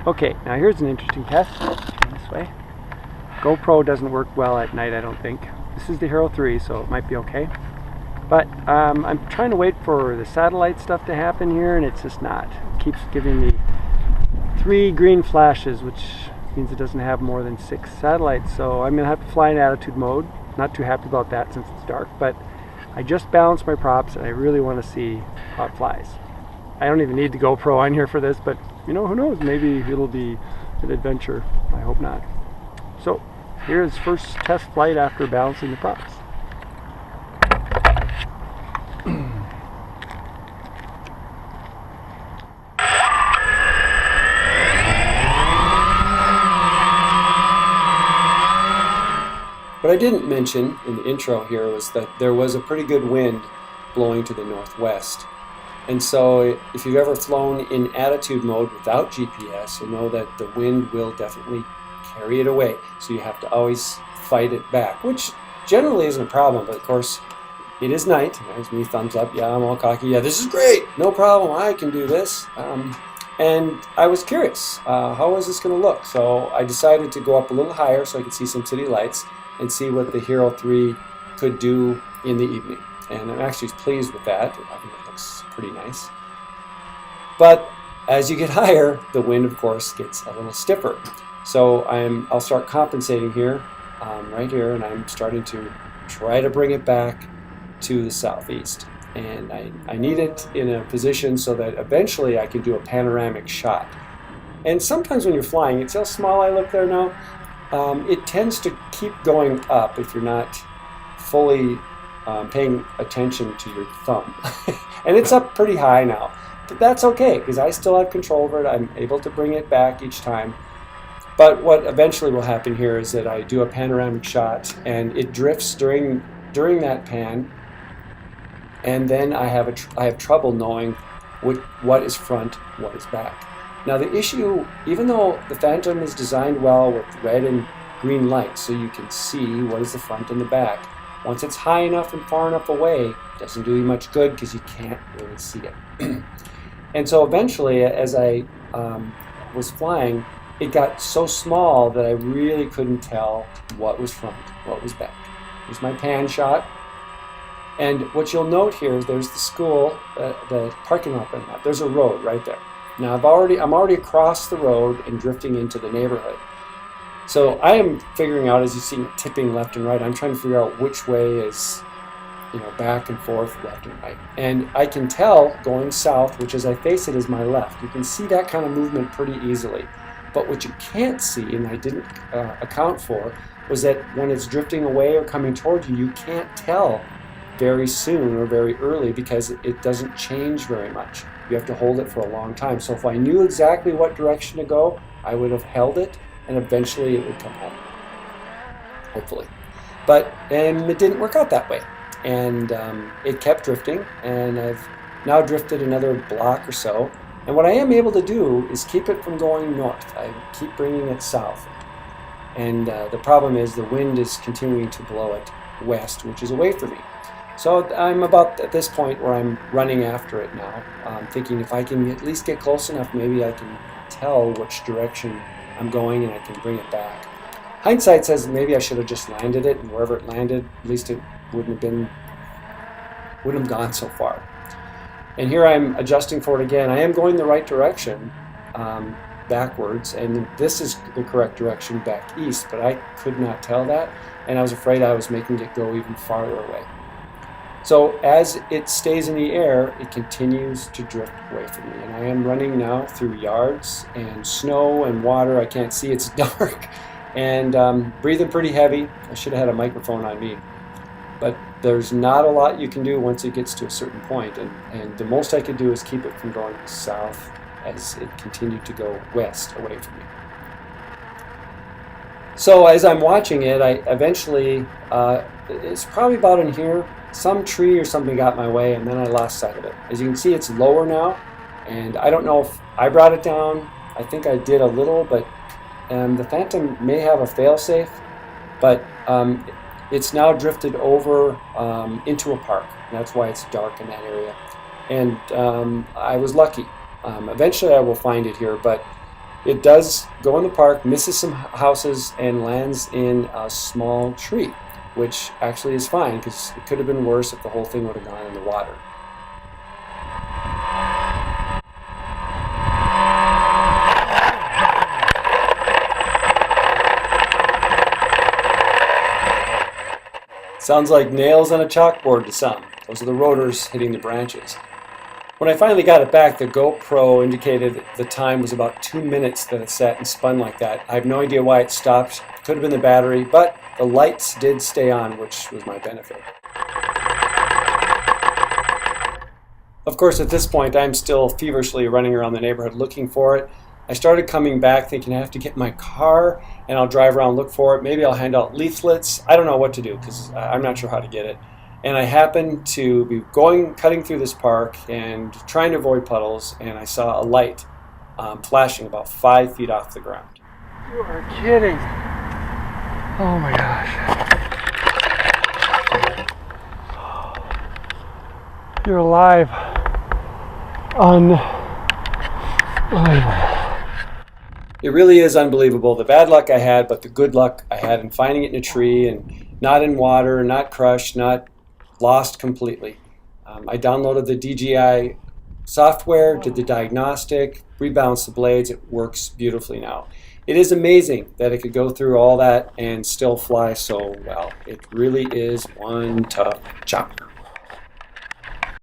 Okay, now here's an interesting test. Turn this way. GoPro doesn't work well at night, I don't think. This is the Hero 3, so it might be okay. But I'm trying to wait for the satellite stuff to happen here, and it's just not. It keeps giving me 3 green flashes, which means it doesn't have more than 6 satellites. So I'm going to have to fly in attitude mode. Not too happy about that since it's dark, but I just balanced my props, and I really want to see how it flies. I don't even need the GoPro on here for this, but you know, who knows? Maybe it'll be an adventure. I hope not. So here's first test flight after balancing the props. What I didn't mention in the intro here was that there was a pretty good wind blowing to the northwest. And so if you've ever flown in attitude mode without GPS, you'll know that the wind will definitely carry it away. So you have to always fight it back, which generally isn't a problem, but of course it is night. There's me, thumbs up, yeah, I'm all cocky, yeah, this is great, no problem, I can do this. And I was curious, how is this going to look? So I decided to go up a little higher so I could see some city lights and see what the Hero 3 could do in the evening. And I'm actually pleased with that. I think it looks pretty nice. But as you get higher, the wind, of course, gets a little stiffer. So I'll start compensating here, right here, and I'm starting to try to bring it back to the southeast. And I need it in a position so that eventually I can do a panoramic shot. And sometimes when you're flying, it's how small I look there now, it tends to keep going up if you're not fully paying attention to your thumb. And it's up pretty high now, but that's okay because I still have control over it. I'm able to bring it back each time. But what eventually will happen here is that I do a panoramic shot and it drifts during that pan, and then I have trouble knowing what is front, what is back. Now the issue, even though the Phantom is designed well with red and green lights so you can see what is the front and the back, once it's high enough and far enough away, it doesn't do you much good because you can't really see it. And so eventually, as I was flying, it got so small that I really couldn't tell what was front, what was back. Here's my pan shot. And what you'll note here is there's the school, the parking lot right now. There's a road right there. Now I'm already across the road and drifting into the neighborhood. So I am figuring out, as you see, tipping left and right, I'm trying to figure out which way is, back and forth, left and right. And I can tell going south, which as I face it is my left. You can see that kind of movement pretty easily. But what you can't see, and I didn't account for, was that when it's drifting away or coming toward you, you can't tell very soon or very early because it doesn't change very much. You have to hold it for a long time. So if I knew exactly what direction to go, I would have held it and eventually it would come home, hopefully. And it didn't work out that way. And it kept drifting, and I've now drifted another block or so. And what I am able to do is keep it from going north. I keep bringing it south. And the problem is the wind is continuing to blow it west, which is away from me. So I'm about at this point where I'm running after it now, thinking if I can at least get close enough, maybe I can tell which direction I'm going and I can bring it back. Hindsight says maybe I should have just landed it, and wherever it landed, at least it wouldn't have gone so far. And here I'm adjusting for it again. I am going the right direction, backwards, and this is the correct direction back east, but I could not tell that, and I was afraid I was making it go even farther away. So as it stays in the air, it continues to drift away from me. And I am running now through yards and snow and water. I can't see, it's dark. And breathing pretty heavy. I should have had a microphone on me. But there's not a lot you can do once it gets to a certain point. And the most I could do is keep it from going south as it continued to go west away from me. So as I'm watching it, I eventually, it's probably about in here, some tree or something got in my way, and then I lost sight of it. As you can see, it's lower now, and I don't know if I brought it down. I think I did a little, but the Phantom may have a failsafe, but it's now drifted over into a park. And that's why it's dark in that area. And I was lucky. Eventually I will find it here, but It does go in the park, misses some houses, and lands in a small tree, which actually is fine because it could have been worse if the whole thing would have gone in the water. Sounds like nails on a chalkboard to some. Those are the rotors hitting the branches. When I finally got it back, the GoPro indicated the time was about 2 minutes that it sat and spun like that. I have no idea why it stopped. It could have been the battery, but the lights did stay on, which was my benefit. Of course, at this point, I'm still feverishly running around the neighborhood looking for it. I started coming back thinking I have to get my car and I'll drive around and look for it. Maybe I'll hand out leaflets. I don't know what to do because I'm not sure how to get it. And I happened to be cutting through this park and trying to avoid puddles, and I saw a light flashing about 5 feet off the ground. You are kidding. Oh my gosh. You're alive. Unbelievable. It really is unbelievable, the bad luck I had, but the good luck I had in finding it in a tree and not in water, not crushed, not lost completely. I downloaded the DJI software, did the diagnostic, rebalanced the blades. It works beautifully now. It is amazing that it could go through all that and still fly so well. It really is one tough chopper.